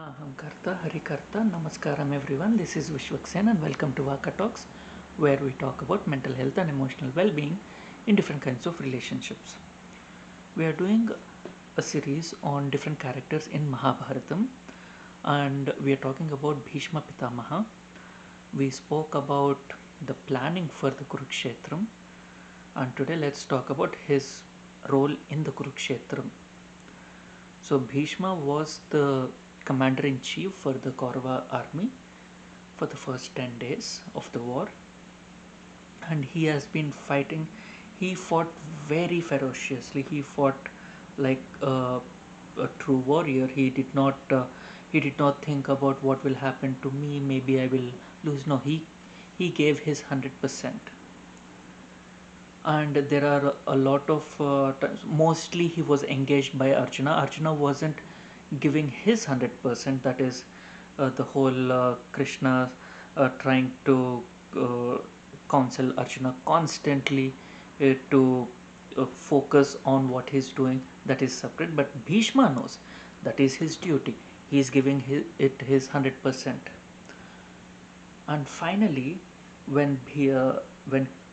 Aham Karta, Harikarta, Namaskaram everyone. This is Vishwaksen and welcome to Vaka Talks, where we talk about mental health and emotional well being in different kinds of relationships. We are doing a series on different characters in Mahabharatam, and we are talking about Bhishma Pitamaha. We spoke about the planning for the Kurukshetram, and today let's talk about his role in the Kurukshetram. So Bhishma was the commander in chief for the Kaurava army for the first 10 days of the war, and he has been fighting. He fought very ferociously. He fought like a true warrior. He did not think about what will happen to me, maybe I will lose. No, he gave his 100%. And there are a lot of times, mostly he was engaged by Arjuna wasn't giving his 100%. That is the whole Krishna trying to uh, counsel Arjuna constantly to focus on what he's doing. That is separate, but Bhishma knows that is his duty. He is giving it his 100%. And finally, when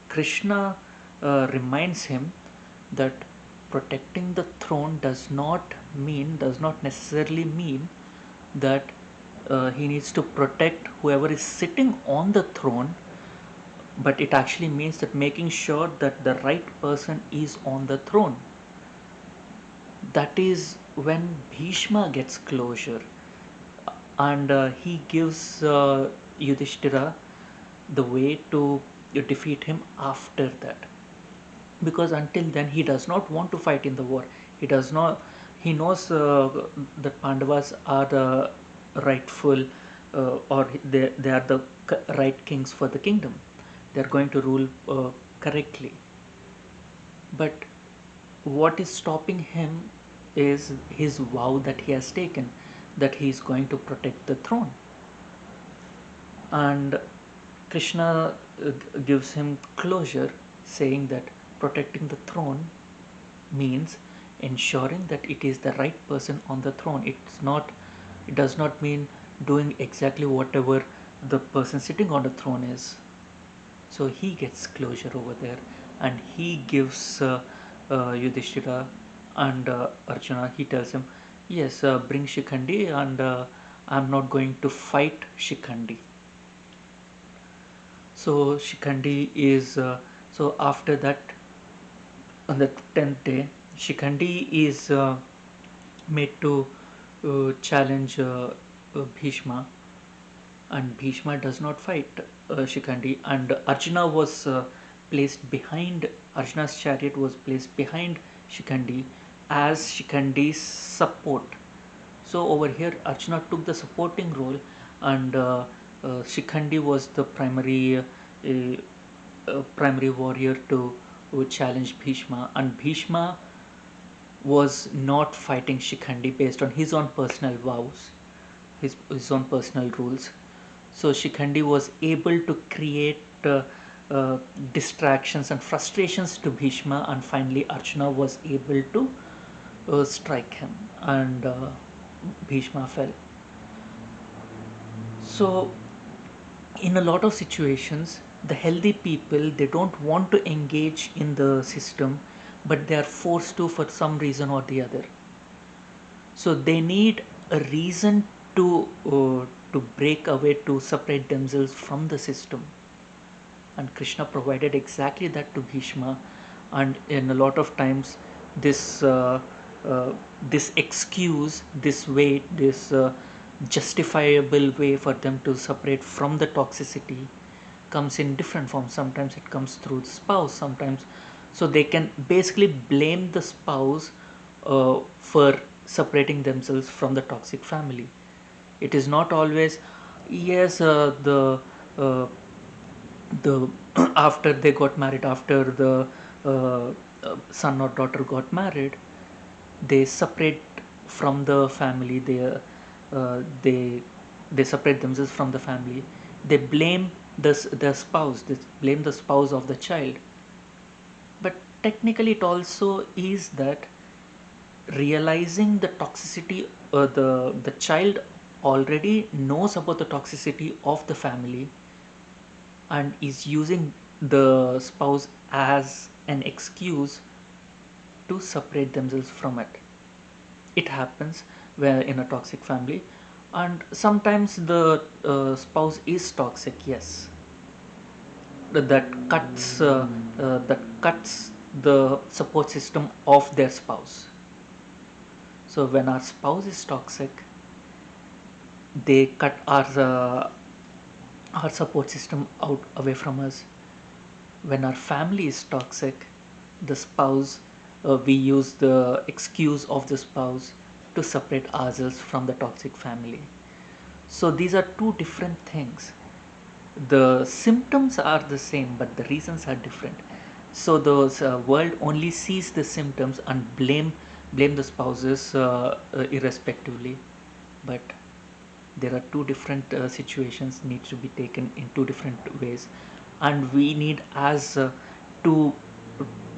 Krishna reminds him that protecting the throne does not necessarily mean that he needs to protect whoever is sitting on the throne, but it actually means that making sure that the right person is on the throne. That is when Bhishma gets closure, and he gives Yudhishthira the way to defeat him after that, because until then he does not want to fight in the war. He knows that Pandavas are the rightful, or they are the right kings for the kingdom. They are going to rule correctly, but what is stopping him is his vow that he has taken, that he is going to protect the throne. And Krishna gives him closure, saying that protecting the throne means ensuring that it is the right person on the throne. It does not mean doing exactly whatever the person sitting on the throne is. So he gets closure over there, and he gives Yudhishthira and Arjuna. He tells him, "Yes, bring Shikhandi, and I'm not going to fight Shikhandi." So Shikhandi is so after that, on the 10th day, Shikhandi is made to challenge Bhishma, and Bhishma does not fight Shikhandi, and Arjuna was placed behind. Arjuna's chariot was placed behind Shikhandi as Shikhandi's support. So over here, Arjuna took the supporting role, and Shikhandi was the primary warrior to challenge Bhishma, and Bhishma was not fighting Shikhandi based on his own personal vows, his own personal rules. So Shikhandi was able to create uh, distractions and frustrations to Bhishma, and finally Arjuna was able to strike him, and Bhishma fell. So in a lot of situations, the healthy people, they don't want to engage in the system, but they are forced to for some reason or the other. So they need a reason to break away, to separate themselves from the system, and Krishna provided exactly that to Bhishma. And in a lot of times, this this excuse, this way, this justifiable way for them to separate from the toxicity comes in different forms. Sometimes it comes through the spouse, sometimes, so they can basically blame the spouse for separating themselves from the toxic family. It is not always, yes, uh, the after they got married, after the son or daughter got married, they separate from the family. They separate themselves from the family. They blame the spouse. They blame the spouse of the child. But technically, it also is that realizing the toxicity, the child already knows about the toxicity of the family and is using the spouse as an excuse to separate themselves from it. It happens where in a toxic family, and sometimes the spouse is toxic, yes, that cuts the support system of their spouse. So when our spouse is toxic, they cut our support system out away from us. When our family is toxic, the spouse we use the excuse of the spouse to separate ourselves from the toxic family. So these are two different things. The symptoms are the same, but the reasons are different. So the world only sees the symptoms and blame the spouses irrespectively, but there are two different situations need to be taken in two different ways, and we need as to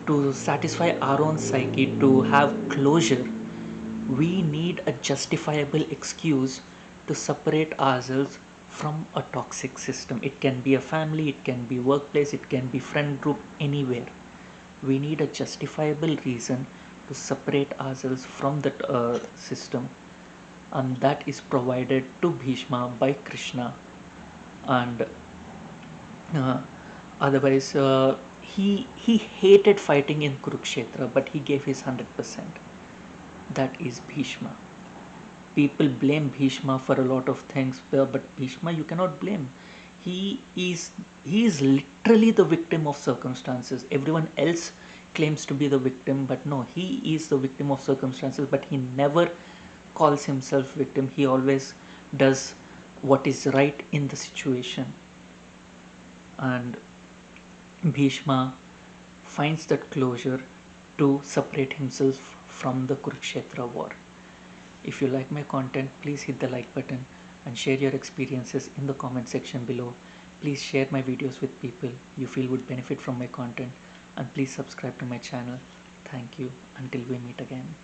to satisfy our own psyche, to have closure, we need a justifiable excuse to separate ourselves from a toxic system. It can be a family, it can be workplace, it can be friend group, anywhere. We need a justifiable reason to separate ourselves from that system, and that is provided to Bhishma by Krishna. And uh, otherwise, he hated fighting in Kurukshetra, but he gave his 100%. That is Bhishma. People blame Bhishma for a lot of things, but Bhishma you cannot blame. He is he is literally the victim of circumstances. Everyone else claims to be the victim, but no, he is the victim of circumstances. But he never calls himself victim. He always does what is right in the situation. And Bhishma finds that closure to separate himself from the Kurukshetra war. If you like my content, please hit the like button and share your experiences in the comment section below. Please share my videos with people you feel would benefit from my content, and please subscribe to my channel. Thank you. Until we meet again.